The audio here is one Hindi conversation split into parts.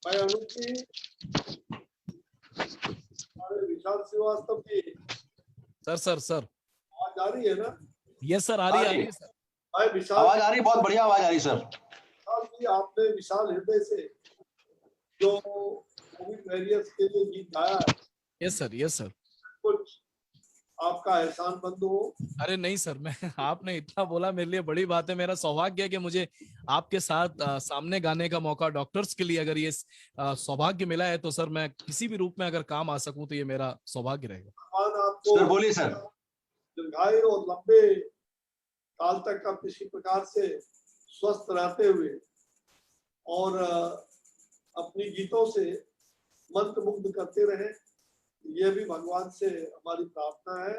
भाई अनुप जी, हमारे विशाल श्रीवास्तव जी, सर आवाज आ रही है ना? यस सर, आ रही है सर। भाई विशाल, आवाज आ रही, बहुत बढ़िया आवाज आ रही सर। विशाल जी, आपने विशाल हृदय से जो कोविड वॉरियर्स के लिए गीत गाया है, यस सर। कुछ आपका एहसान बंद हो। अरे नहीं सर, मैं आपने इतना बोला मेरे लिए बड़ी बात है। मेरा सौभाग्य है कि मुझे आपके साथ सामने गाने का मौका, डॉक्टर्स के लिए अगर ये सौभाग्य मिला है तो सर मैं किसी भी रूप में अगर काम आ सकूं तो ये मेरा सौभाग्य रहेगा। भगवान आपको सर बोलिए सर। दीर्घायु और लंबे काल तक आप किसी प्रकार से स्वस्थ रहते हुए और अपनी गीतों से मंत्रमुग्ध करते रहे, ये भी भगवान से हमारी प्रार्थना है।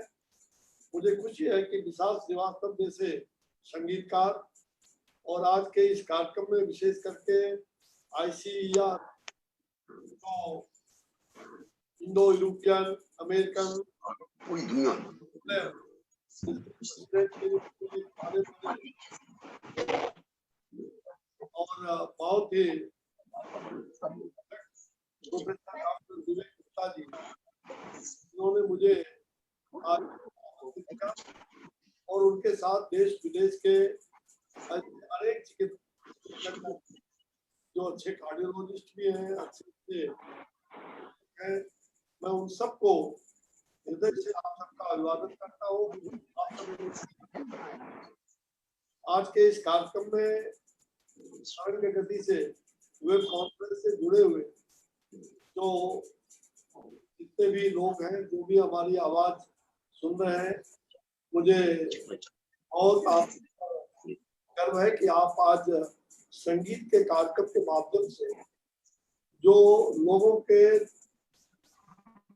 मुझे खुशी है कि विशाल श्रीवास्तव जैसे संगीतकार और आज के इस कार्यक्रम में विशेष करके ICER जो इंडो यूरोपियन अमेरिकन और बहुत ही प्रोफेसर डॉक्टर विवेक गुप्ता जी, उन्होंने मुझे आज और उनके साथ देश विदेश के अनेक चिकित्सक जो अच्छे कार्डियोलॉजिस्ट भी हैं, अच्छे हैं, मैं उन सबको हृदय से आप सबका अभिवादन करता हूँ। आज के इस कार्यक्रम में शरण के गति से वेब कॉन्फ्रेंस से जुड़े हुए जो जितने भी लोग हैं, जो भी हमारी आवाज सुन रहे हैं, मुझे बहुत आप गर्व है कि आप आज संगीत के कार्यक्रम के माध्यम से जो लोगों के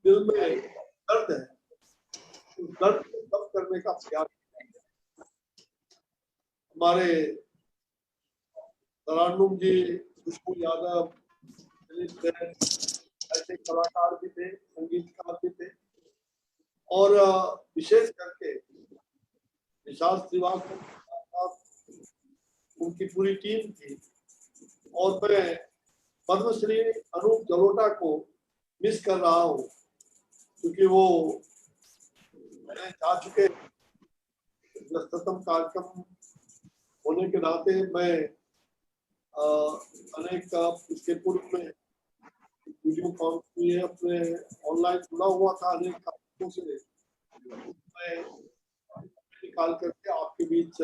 दिल में दर्द है, उस दर्द को कम करने का प्रयास हमारे तरान्नुम जी, खुशबू यादव, ऐसे कलाकार भी थे, संगीतकार भी थे और विशेष करके विशाल श्रीवास्तव उनकी पूरी टीम थी। और मैं पद्मश्री अनूप जलोटा को मिस कर रहा हूँ क्योंकि वो मैंने जा चुके व्यस्ततम कार्यक्रम होने के नाते मैं अनेक इसके पूर्व में वीडियो कॉल किए, अपने ऑनलाइन जुड़ा हुआ था अनेक कार्यक्रमों से, मैं निकाल करके आपके बीच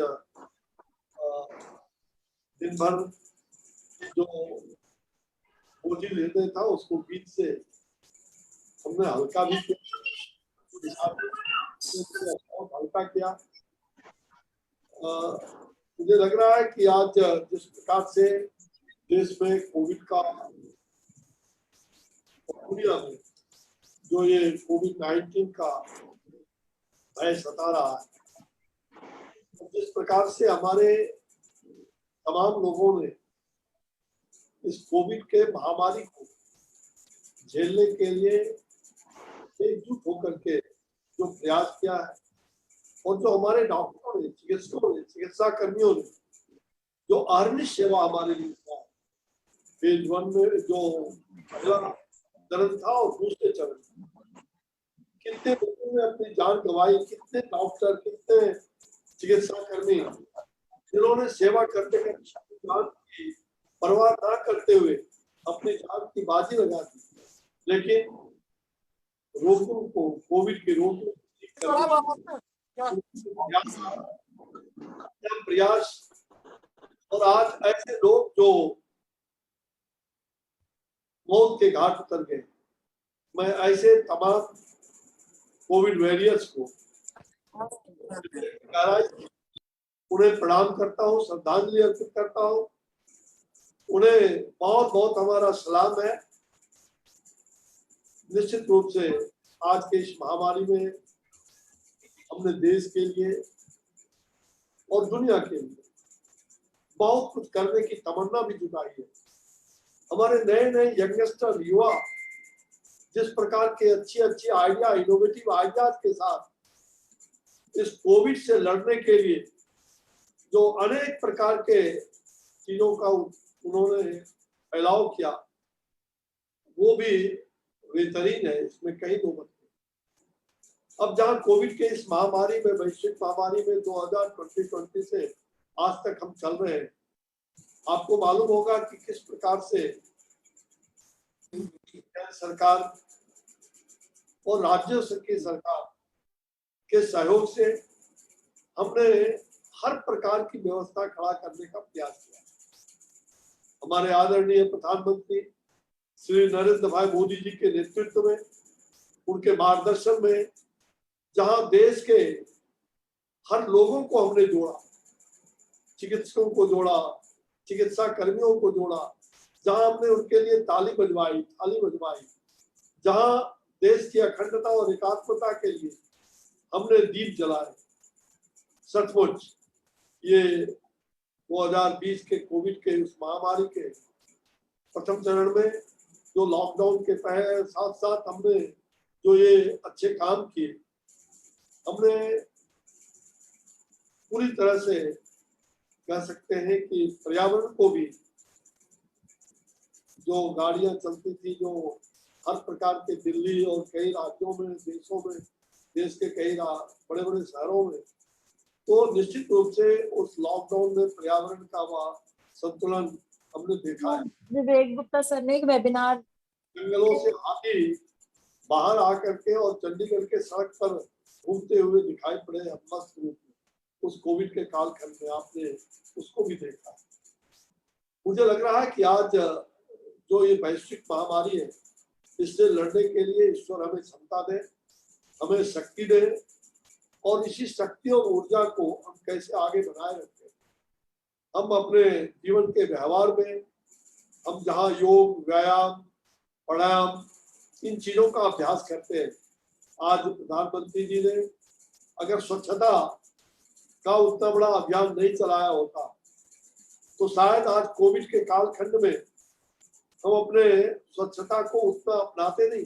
दिन भर जो बोझिल हृदय था उसको बीच से हमने हल्का भी किया, हल्का किया। मुझे लग रहा है कि आज जिस प्रकार से देश में कोविड का, दुनिया में जो ये कोविड-19 का भय सता रहा है, जिस प्रकार से हमारे तमाम लोगों ने इस कोविड के महामारी को झेलने के लिए एकजुट होकर के जो प्रयास किया है और जो हमारे डॉक्टरों ने, चिकित्सकों ने, चिकित्सा कर्मियों ने जो अहर्निश सेवा हमारे लिए किया, फेज 1 में जो पहला चरण था और दूसरे चरण, कितने लोगों ने अपनी जान गंवाई, कितने डॉक्टर, कितने चिकित्सा कर्मी जिन्होंने सेवा करते करते जान की परवाह न करते हुए अपनी जान की बाजी लगा दी, लेकिन रोगों को, कोविड के रोगों प्रयास। और आज ऐसे लोग जो मौत के घाट उतर गए, मैं ऐसे तमाम कोविड वॉरियर्स को उन्हें प्रणाम करता हूँ, श्रद्धांजलि अर्पित करता हूँ, उन्हें बहुत बहुत हमारा सलाम है। निश्चित रूप से आज के इस महामारी में हमने देश के लिए और दुनिया के लिए बहुत कुछ करने की तमन्ना भी जुटाई है। हमारे नए नए यंगस्टर, युवा जिस प्रकार के अच्छी अच्छी आइडिया, इनोवेटिव आइडियाज के साथ इस कोविड से लड़ने के लिए जो अनेक प्रकार के चीजों का उन्होंने फैलाव किया, वो भी बेहतरीन है, इसमें कहीं दो मत नहीं। अब जहाँ कोविड के इस महामारी में, वैश्विक महामारी में 2020 से आज तक हम चल रहे हैं, आपको मालूम होगा कि किस प्रकार से केंद्र सरकार और राज्य की सरकार के सहयोग से हमने हर प्रकार की व्यवस्था खड़ा करने का प्रयास किया। हमारे आदरणीय प्रधानमंत्री श्री नरेंद्र भाई मोदी जी के नेतृत्व में, उनके मार्गदर्शन में, जहां देश के हर लोगों को हमने जोड़ा, चिकित्सकों को जोड़ा, चिकित्सा कर्मियों को जोड़ा, जहां हमने उनके लिए ताली बजवाई, जहां देश की अखंडता और एकात्मता के लिए हमने दीप जलाए। सचमुच ये 2020 के कोविड के उस महामारी के प्रथम चरण में जो लॉकडाउन के साथ साथ हमने जो ये अच्छे काम किए, हमने पूरी तरह से कह सकते हैं कि पर्यावरण को भी, जो गाड़ियां चलती थी, जो हर प्रकार के दिल्ली और कई राज्यों में, देशों में, देश के कई बड़े बड़े शहरों में, तो निश्चित रूप से उस लॉकडाउन में पर्यावरण का वह संतुलन हमने देखा है। विवेक गुप्ता सर ने एक वेबिनार, जंगलों से हाथी बाहर आकर के और चंडीगढ़ के सड़क पर घूमते हुए दिखाई पड़े मस्त रूप में, उस कोविड के कालखंड में आपने उसको भी देखा। मुझे लग रहा है कि आज जो ये वैश्विक महामारी है, इससे लड़ने के लिए ईश्वर हमें क्षमता दे, हमें शक्ति दे, और इसी शक्ति और ऊर्जा को हम कैसे आगे बनाए रखें। हम अपने जीवन के व्यवहार में, हम जहाँ योग, व्यायाम, प्राणायाम, इन चीजों का अभ्यास करते हैं, आज प्रधानमंत्री जी ने अगर स्वच्छता का उतना बड़ा अभियान नहीं चलाया होता, तो शायद आज कोविड के कालखंड में हम अपने स्वच्छता को उतना अपनाते नहीं,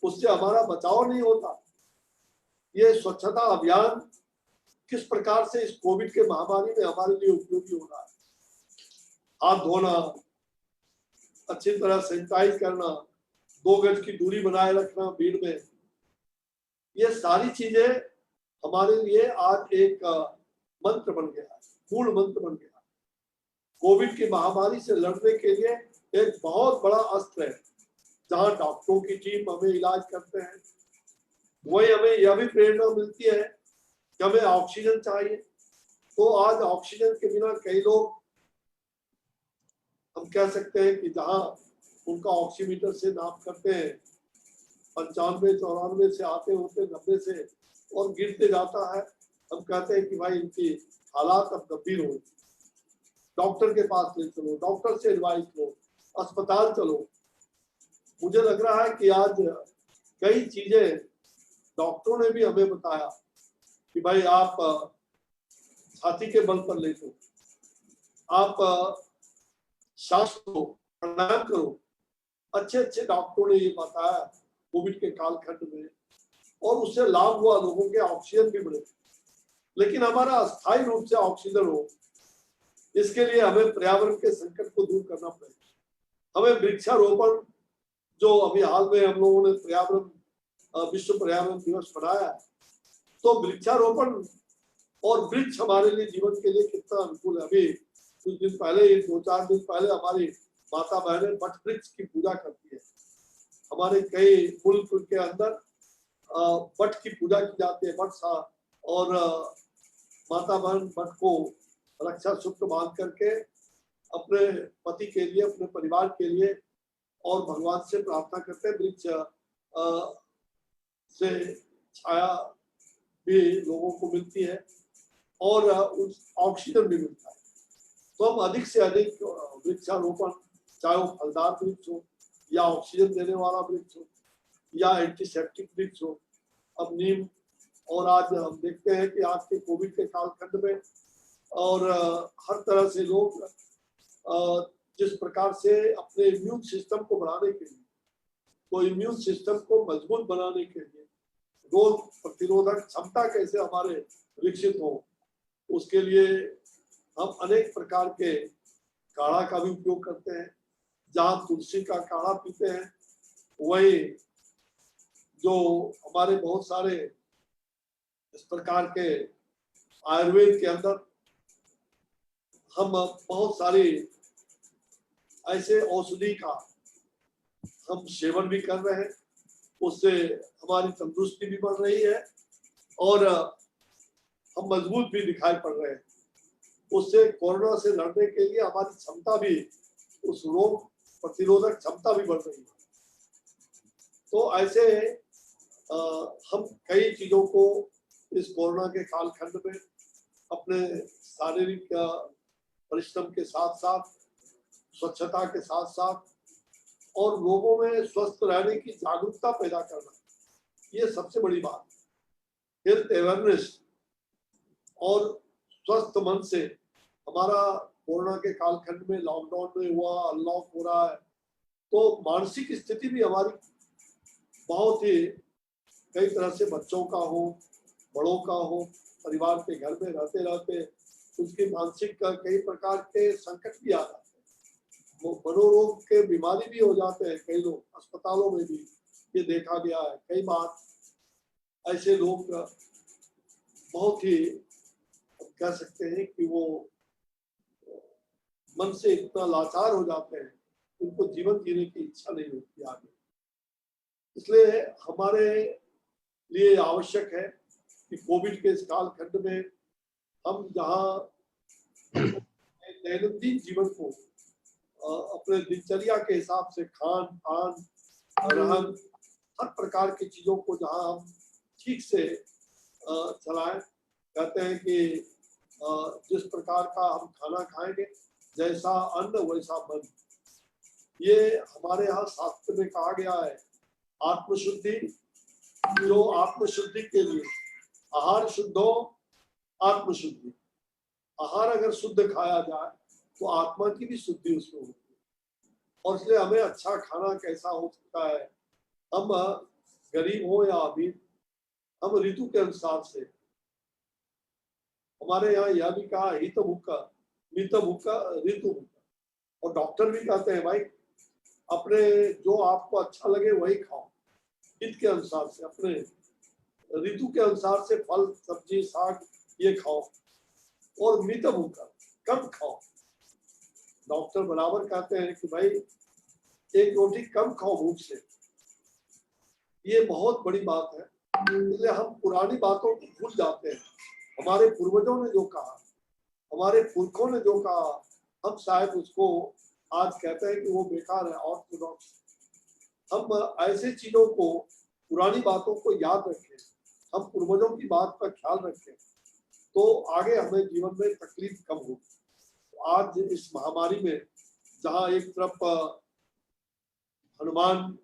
उससे हमारा बचाव नहीं होता। ये स्वच्छता अभियान किस प्रकार से इस कोविड के महामारी में हमारे लिए उपयोगी हो रहा है। हाथ धोना, अच्छी तरह सैनिटाइज करना, 2 गज की दूरी बनाए रखना भीड़ में, ये सारी चीजें हमारे लिए आज एक मंत्र बन गया है, मूल मंत्र बन गया। कोविड की महामारी से लड़ने के लिए एक बहुत बड़ा अस्त्र है। जहां डॉक्टरों की टीम हमें इलाज करते हैं, वही हमें यह भी प्रेरणा मिलती है कि हमें ऑक्सीजन चाहिए। तो आज ऑक्सीजन के बिना कई लोग, हम कह सकते हैं कि जहां उनका ऑक्सीमीटर से नाप करते हैं 95-94 से आते होते 90 से और गिरते जाता है, हम कहते हैं कि भाई इनकी हालात अब गंभीर हो, डॉक्टर के पास ले चलो, डॉक्टर से एडवाइस लो, अस्पताल चलो। मुझे लग रहा है कि आज कई चीजें डॉक्टरों ने भी हमें बताया कि भाई आप छाती के बल पर लेटो, आप सांस लो, प्राणायाम करो। अच्छे अच्छे डॉक्टरों ने ये बताया कोविड के कालखंड में, और उससे लाभ हुआ, लोगों के ऑक्सीजन भी बढ़े। लेकिन हमारा अस्थायी रूप से ऑक्सीजन हो, इसके लिए हमें पर्यावरण के संकट को दूर करना पड़ेगा। हमें वृक्षारोपण, जो अभी हाल में हम लोगों ने पर्यावरण विश्व पर्यावरण दिवस मनाया है, तो वृक्षारोपण और वृक्ष हमारे लिए जीवन के लिए कितना अनुकूल है। अभी कुछ दिन पहले, 2-4 दिन पहले हमारी माता बहनें वट वृक्ष की पूजा करती है। हमारे कई मुल्क के अंदर वट की पूजा की जाती है, वट सा, और माता बहन वट को रक्षा सूत्र बांध करके अपने पति के लिए, अपने परिवार के लिए और भगवान से प्रार्थना करते हैं। वृक्ष से छाया भी लोगों को मिलती है और ऑक्सीजन भी मिलता है। तो हम अधिक से अधिक वृक्षारोपण, चाहे वो फलदार वृक्ष हो या ऑक्सीजन देने वाला वृक्ष हो या एंटीसेप्टिक वृक्ष हो, अब नीम, और आज हम देखते हैं कि आज के कोविड के कालखंड में और हर तरह से लोग जिस प्रकार से अपने इम्यून सिस्टम को बढ़ाने के लिए, तो इम्यून सिस्टम को मजबूत बनाने के लिए, रोग प्रतिरोधक क्षमता कैसे हमारे विकसित हो, उसके लिए हम अनेक प्रकार के काढ़ा का भी उपयोग करते हैं। जहाँ तुलसी का काढ़ा पीते हैं, वही जो हमारे बहुत सारे इस प्रकार के आयुर्वेद के अंदर हम बहुत सारी ऐसे औषधि का हम सेवन भी कर रहे हैं, उससे हमारी तंदुरुस्ती भी बढ़ रही है और हम मजबूत भी दिखाई पड़ रहे हैं। उससे कोरोना से लड़ने के लिए हमारी क्षमता भी, उस रोग प्रतिरोधक क्षमता भी बढ़ रही है। तो ऐसे हम कई चीजों को इस कोरोना के कालखंड में अपने शारीरिक परिश्रम के साथ साथ, स्वच्छता के साथ साथ और लोगों में स्वस्थ रहने की जागरूकता पैदा करना, ये सबसे बड़ी बात। हेल्थ अवेयरनेस और स्वस्थ मन से हमारा कोरोना के कालखंड में लॉकडाउन में हुआ, अनलॉक हो रहा है, तो मानसिक स्थिति भी हमारी बहुत ही कई तरह से, बच्चों का हो, बड़ों का हो, परिवार के घर में रहते रहते उसकी मानसिक कई प्रकार के संकट भी आ जाते हैं। वो मनोरोग के बीमारी भी हो जाते हैं कई लोग, अस्पतालों में भी ये देखा गया है। कई बार ऐसे लोग बहुत ही कह सकते हैं कि वो मन से इतना लाचार हो जाते हैं, उनको जीवन जीने की इच्छा नहीं होती आगे। इसलिए हमारे लिए आवश्यक है कि कोविड के इस कालखंड में हम जहाँ दैनंदिन जीवन को अपने दिनचर्या के हिसाब से खान पान, रहन, हर प्रकार की चीजों को जहाँ हम ठीक से चलाएं। कहते हैं कि जिस प्रकार का हम खाना खाएंगे, जैसा अन्न वैसा मन, ये हमारे यहाँ शास्त्र में कहा गया है। आत्मशुद्धि, जो आत्मशुद्धि के लिए आहार शुद्ध हो, आत्मशुद्धि, आहार अगर शुद्ध खाया जाए तो आत्मा की भी शुद्धि उसमें होती है। और इसलिए हमें अच्छा खाना कैसा हो सकता है, हम गरीब हो या अमीर, हम ऋतु के अनुसार से, हमारे यहाँ यह भी कहा हित भूखा मित भूखा ऋतु भूखा, और डॉक्टर भी कहते हैं भाई अपने जो आपको अच्छा लगे वही खाओ, हित के अनुसार से, अपने ऋतु के अनुसार से फल सब्जी साग ये खाओ, और मित भूखा कम खाओ। डॉक्टर बराबर कहते हैं कि भाई एक रोटी कम खाओ भूख से, ये बहुत बड़ी बात है। इसलिए हम पुरानी बातों को भूल जाते हैं। हमारे पूर्वजों ने जो कहा, हमारे पुरखों ने जो कहा, हम शायद उसको आज कहते हैं कि वो बेकार है, ऑर्थोडॉक्स। हम ऐसे चीजों को, पुरानी बातों को याद रखें, हम पूर्वजों की बात का ख्याल रखें, तो आगे हमें जीवन में तकलीफ कम होगी। आज इस महामारी में जहाँ एक तरफ हनुमान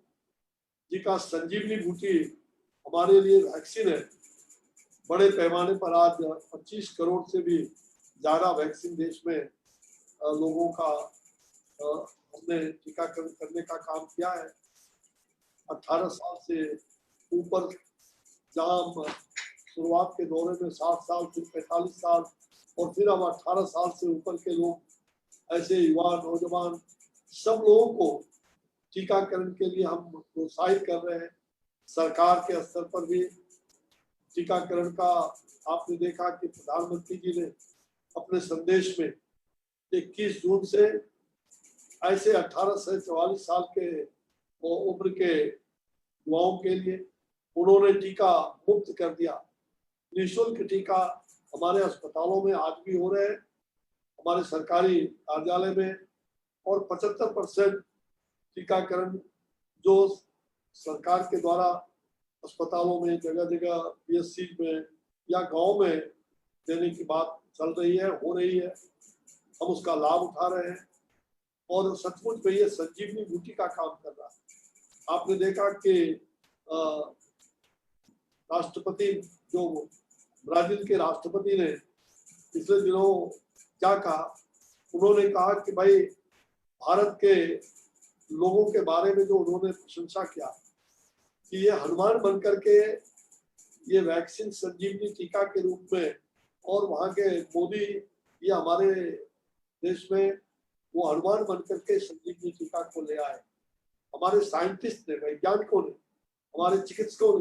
जी का संजीवनी बूटी हमारे लिए वैक्सीन है, बड़े पैमाने पर आज 25 करोड़ से भी ज्यादा वैक्सीन देश में लोगों का हमने टीकाकरण करने का काम किया है। 18 साल से ऊपर, जहाँ हम शुरुआत के दौरे में 60 साल, फिर 45 साल, और फिर अब 18 साल से ऊपर के लोग, ऐसे युवा नौजवान सब लोगों को टीकाकरण के लिए हम प्रोत्साहित कर रहे हैं। सरकार के स्तर पर भी टीकाकरण का आपने देखा कि प्रधानमंत्री जी ने अपने संदेश में 21 जून से ऐसे 18 से 44 साल के उम्र के युवाओं के लिए उन्होंने टीका मुफ्त कर दिया। निःशुल्क टीका हमारे अस्पतालों में आज भी हो रहे हैं, हमारे सरकारी कार्यालय में, और 75% टीकाकरण जो सरकार के द्वारा अस्पतालों में, जगह जगह पीएससी में या गांव में देने की बात चल रही है, हो रही है। हम उसका लाभ उठा रहे हैं और सचमुच में ये संजीवनी बूटी का काम कर रहा है। आपने देखा कि राष्ट्रपति, जो ब्राजील के राष्ट्रपति ने पिछले दिनों क्या कहा, उन्होंने कहा कि भाई भारत के लोगों के बारे में जो उन्होंने प्रशंसा किया कि ये हनुमान बनकर के ये वैक्सीन संजीवनी टीका के रूप में, और वहाँ के मोदी ये हमारे देश में वो हनुमान बनकर के संजीवनी टीका को ले आए, हमारे साइंटिस्ट ने, वैज्ञानिकों ने, हमारे चिकित्सकों ने